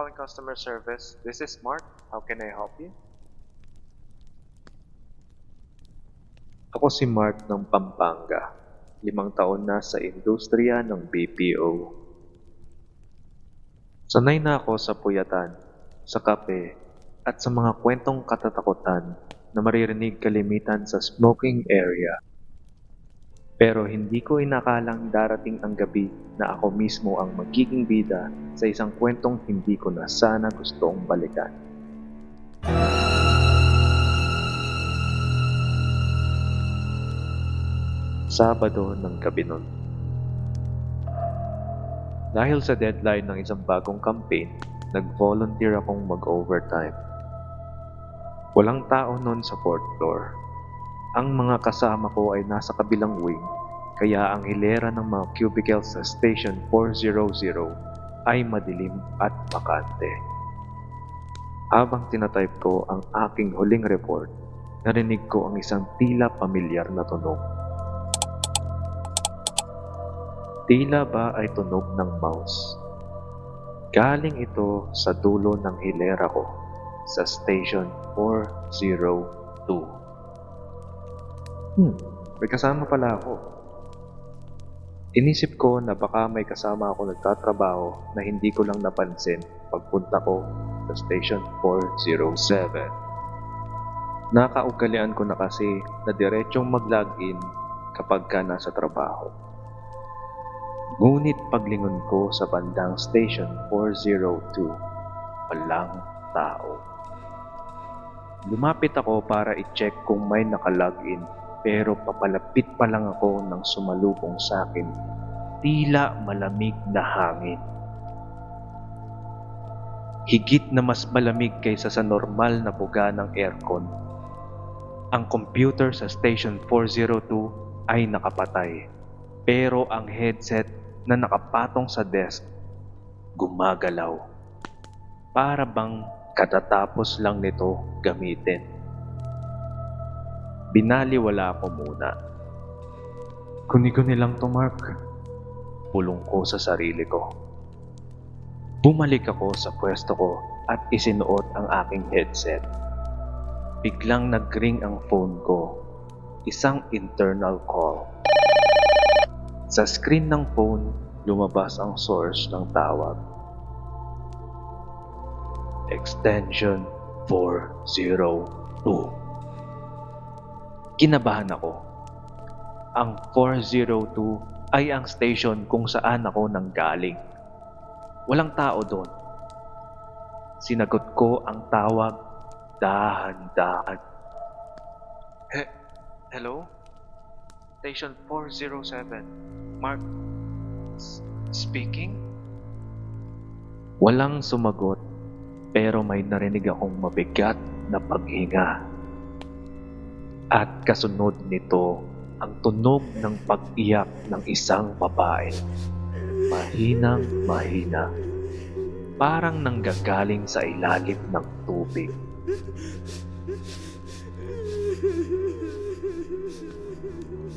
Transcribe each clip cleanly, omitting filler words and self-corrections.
calling customer service. This is Mark. How can I help you? Ako si Mark ng Pampanga. 5 taon na sa industriya ng BPO. Sanay na ako sa puyatan, sa kape, at sa mga kwentong katatakutan na maririnig kalimitan sa smoking area. Pero hindi ko inakalang darating ang gabi na ako mismo ang magiging bida sa isang kwentong hindi ko na sana gustong balikan. Sabado ng gabi nun. Dahil sa deadline ng isang bagong campaign, nag-volunteer akong mag-overtime. Walang tao nun sa 4th floor. Ang mga kasama ko ay nasa kabilang wing, kaya ang hilera ng mga cubicles sa Station 400 ay madilim at bakante. Habang tinatype ko ang aking huling report, narinig ko ang isang tila pamilyar na tunog. Tila ba ay tunog ng mouse? Galing ito sa dulo ng hilera ko sa Station 402. May kasama pala ako. Inisip ko na baka may kasama ako nagtatrabaho na hindi ko lang napansin pagpunta ko sa Station 407. Nakaugalian ko na kasi na diretsong mag-login kapag ka nasa trabaho. Ngunit paglingon ko sa bandang Station 402, walang tao. Lumapit ako para i-check kung may nakalogin, pero papalapit pa lang ako nang sumalubong sa akin, tila malamig na hangin. Higit na mas malamig kaysa sa normal na buga ng aircon. Ang computer sa Station 402 ay nakapatay, pero ang headset na nakapatong sa desk gumagalaw. Para bang katatapos lang nito gamitin. Binaliwala ko muna. Kuni-kuni lang to, Mark. Pulong ko sa sarili ko. Bumalik ako sa pwesto ko at isinuot ang aking headset. Biglang nag-ring ang phone ko. Isang internal call. Sa screen ng phone, lumabas ang source ng tawag. Extension 402. Kinabahan ako. Ang 402 ay ang station kung saan ako nanggaling. Walang tao doon. Sinagot ko ang tawag dahan-dahan. Hello? Station 407. Mark speaking? Walang sumagot, pero may narinig akong mabigat na paghinga. At kasunod nito ang tunog ng pag-iyak ng isang babae. Mahinang mahina. Parang nanggagaling sa ilalim ng tubig.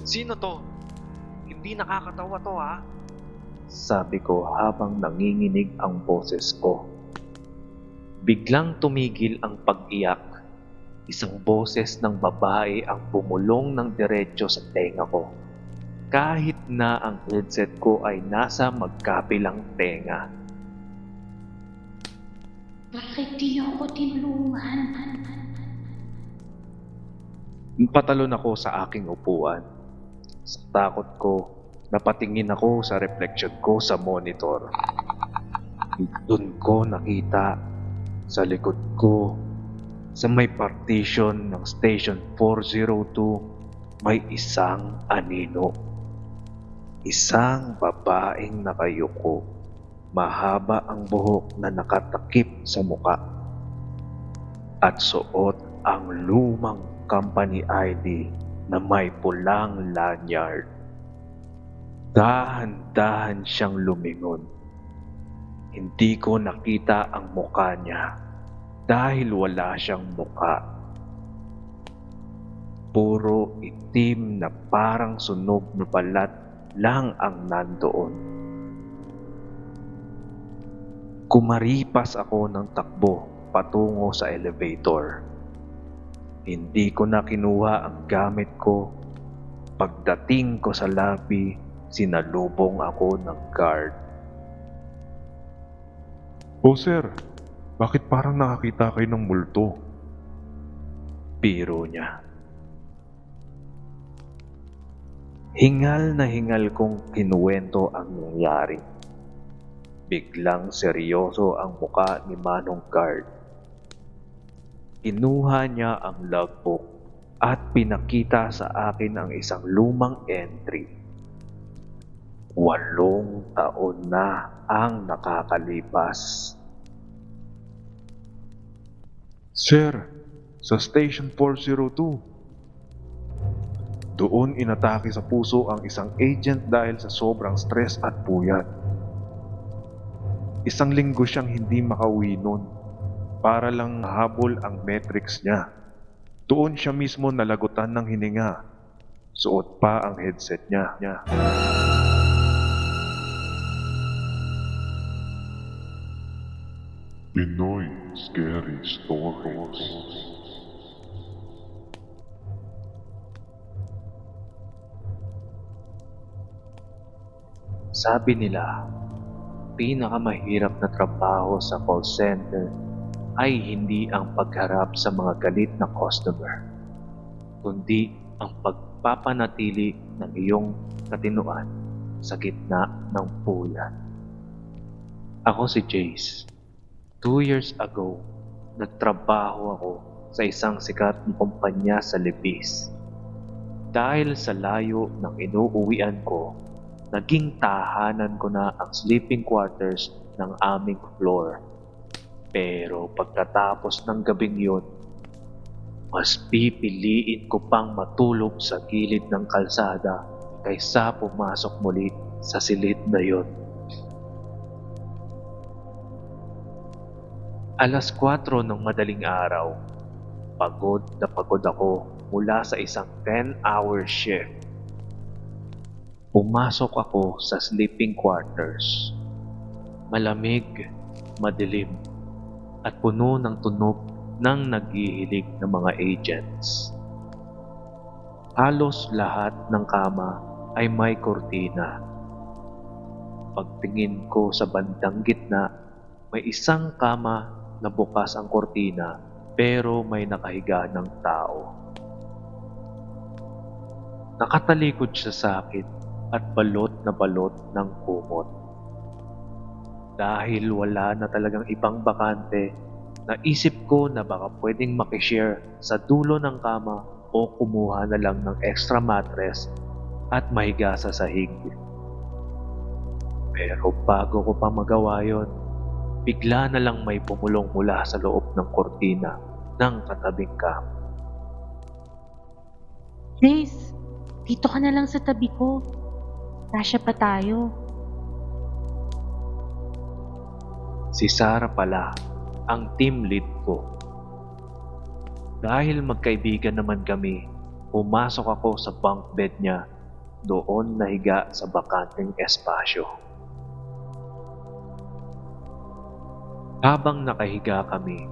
Sino to? Hindi nakakatawa to, ha? Sabi ko habang nanginginig ang boses ko. Biglang tumigil ang pag-iyak. Isang boses ng babae ang bumulong ng diretso sa tenga ko. Kahit na ang headset ko ay nasa magkabilang tenga. Bakit di ako tinulungan? Patalon ako sa aking upuan. Sa takot ko, napatingin ako sa reflection ko sa monitor. Doon ko nakita sa likod ko, sa may partition ng Station 402, may isang anino. Isang babaeng nakayuko. Mahaba ang buhok na nakatakip sa muka. At suot ang lumang company ID na may pulang lanyard. Dahan-dahan siyang lumingon. Hindi ko nakita ang muka niya dahil wala siyang muka. Puro itim na parang sunog na balat lang ang nandoon. Kumaripas ako ng takbo patungo sa elevator. Hindi ko na kinuha ang gamit ko. Pagdating ko sa lobby, sinalubong ako ng guard. Oh sir, bakit parang nakakita kayo ng multo? Biro niya. Hingal na hingal kong kinuwento ang nangyari. Biglang seryoso ang muka ni Manong Guard. Kinuha niya ang logbook at pinakita sa akin ang isang lumang entry. 8 taon na ang nakakalipas. Sir, sa Station 402. Doon inatake sa puso ang isang agent dahil sa sobrang stress at puyat. 1 linggo siyang hindi makauwi nun para lang habol ang metrics niya. Doon siya mismo nalagutan ng hininga. Suot pa ang headset niya. Pinoy Scary Stories. Sabi nila, pinakamahirap na trabaho sa call center ay hindi ang pagharap sa mga galit na customer, kundi ang pagpapanatili ng iyong katinuan sa gitna ng puyat. Ako si Jace. 2 years ago, nagtrabaho ako sa isang sikat na kumpanya sa Libis. Dahil sa layo ng inuuwian ko, naging tahanan ko na ang sleeping quarters ng aming floor. Pero pagkatapos ng gabing yun, mas pipiliin ko pang matulog sa gilid ng kalsada kaysa pumasok muli sa silid na yun. Alas 4 ng madaling araw, pagod na pagod ako mula sa isang 10-hour shift. Pumasok ako sa sleeping quarters. Malamig, madilim, at puno ng tunog ng naghihilig na mga agents. Halos lahat ng kama ay may kortina. Pagtingin ko sa bandang gitna, may isang kama na bukas ang kortina pero may nakahiga ng tao. Nakatalikod siya sa akin at balot ng kumot. Dahil wala na talagang ibang bakante, naisip ko na baka pwedeng makishare sa dulo ng kama o kumuha na lang ng extra mattress at mahiga sa sahig. Pero bago ko pa magawa yon, bigla na lang may pumulong mula sa loob ng kortina ng katabing kama. Jace, dito ka na lang sa tabi ko. Kasya pa tayo. Si Sarah pala, ang team lead ko. Dahil magkaibigan naman kami, pumasok ako sa bunk bed niya, doon nahiga sa bakanteng espasyo. Habang nakahiga kami,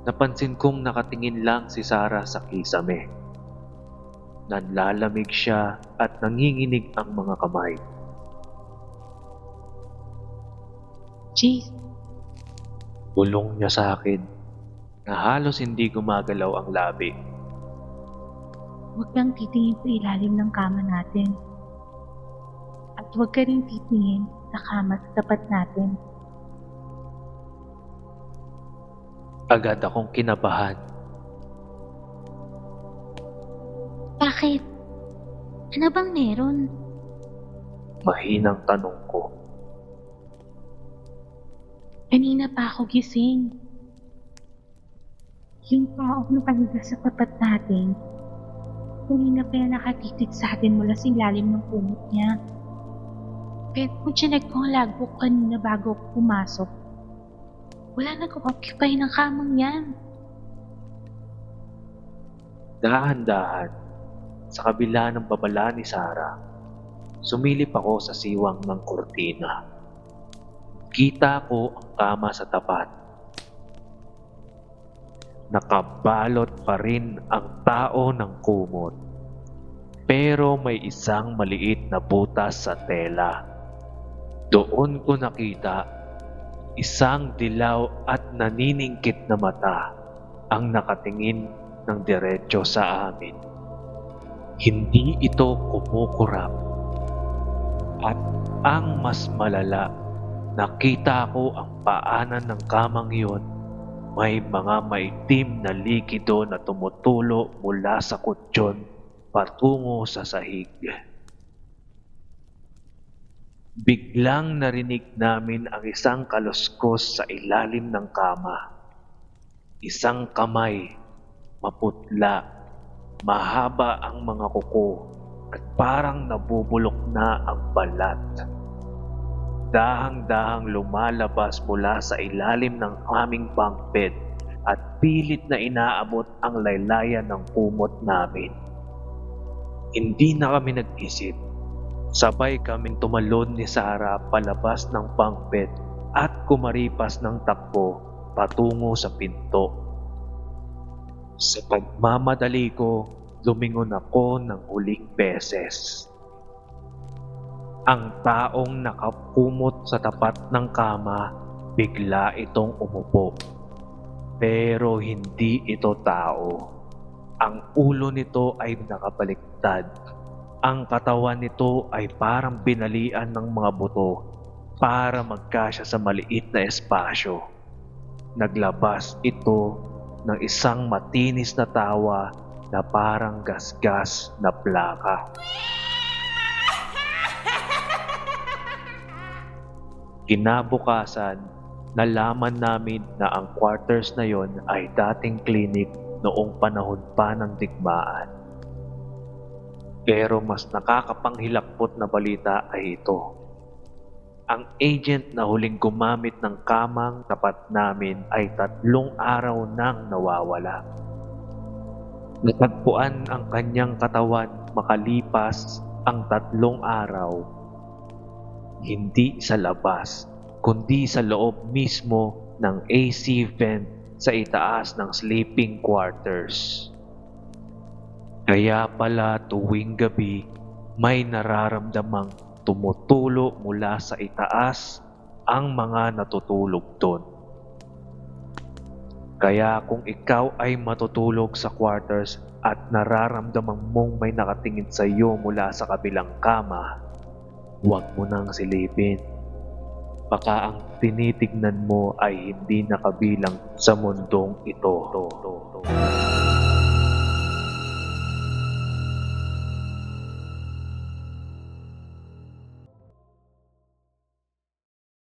napansin kong nakatingin lang si Sarah sa kisame. Nanlalamig siya at nanginginig ang mga kamay. Jace, Bulong niya sa akin na halos hindi gumagalaw ang labi. huwag kang titingin sa ilalim ng kama natin. At huwag ka rin titingin sa kama sa tapat natin. Agad akong kinabahan. Bakit? Ano bang meron? Mahinang tanong ko. Kanina pa ako gising. Yung taong nakahiga sa tapat natin, kanina pa yan nakatitig sa atin mula sa ilalim ng kumot niya. Pero kung chinek ko ang logbook kanina bago ako pumasok, wala nag-occupy ng kamang yan. Dahan-dahan, sa kabila ng babala ni Sarah, sumilip ako sa siwang ng kortina. Nakita ko ang kama sa tapat. Nakabalot pa rin ang tao ng kumot. Pero may isang maliit na butas sa tela. Doon ko nakita isang dilaw at naniningkit na mata ang nakatingin ng diretso sa amin. Hindi ito kumukurap. At ang mas malala, nakita ko ang paanan ng kamang iyon. May mga maitim na likido na tumutulo mula sa kutsyon patungo sa sahig. Biglang narinig namin ang isang kaluskos sa ilalim ng kama. Isang kamay, maputla, mahaba ang mga kuko at parang nabubulok na ang balat. Dahang-dahang lumalabas mula sa ilalim ng aming bunk bed at pilit na inaabot ang laylayan ng kumot namin. Hindi na kami nag-isip. Sabay kaming tumalon ni Sarah palabas ng bunk bed at kumaripas ng takbo patungo sa pinto. Sa pagmamadali ko, lumingon ako ng huling beses. Ang taong nakakumot sa tapat ng kama, bigla itong umupo. Pero hindi ito tao. Ang ulo nito ay nakabaliktad. Ang katawan nito ay parang binalian ng mga buto para magkasya sa maliit na espasyo. Naglabas ito ng isang matinis na tawa na parang gasgas na plaka. Kinabukasan, nalaman namin na ang quarters na yon ay dating clinic noong panahon pa ng digmaan. Pero mas nakakapanghilakbot na balita ay ito. Ang agent na huling gumamit ng kamang tapat namin ay 3 araw nang nawawala. Natagpuan ang kanyang katawan makalipas ang 3 araw. Hindi sa labas, kundi sa loob mismo ng AC vent sa itaas ng sleeping quarters. Kaya pala tuwing gabi, may nararamdamang tumutulo mula sa itaas ang mga natutulog doon. Kaya kung ikaw ay matutulog sa quarters at nararamdamang mong may nakatingin sa iyo mula sa kabilang kama, huwag mo nang silipin. Baka ang tinitignan mo ay hindi nakabilang sa mundong ito.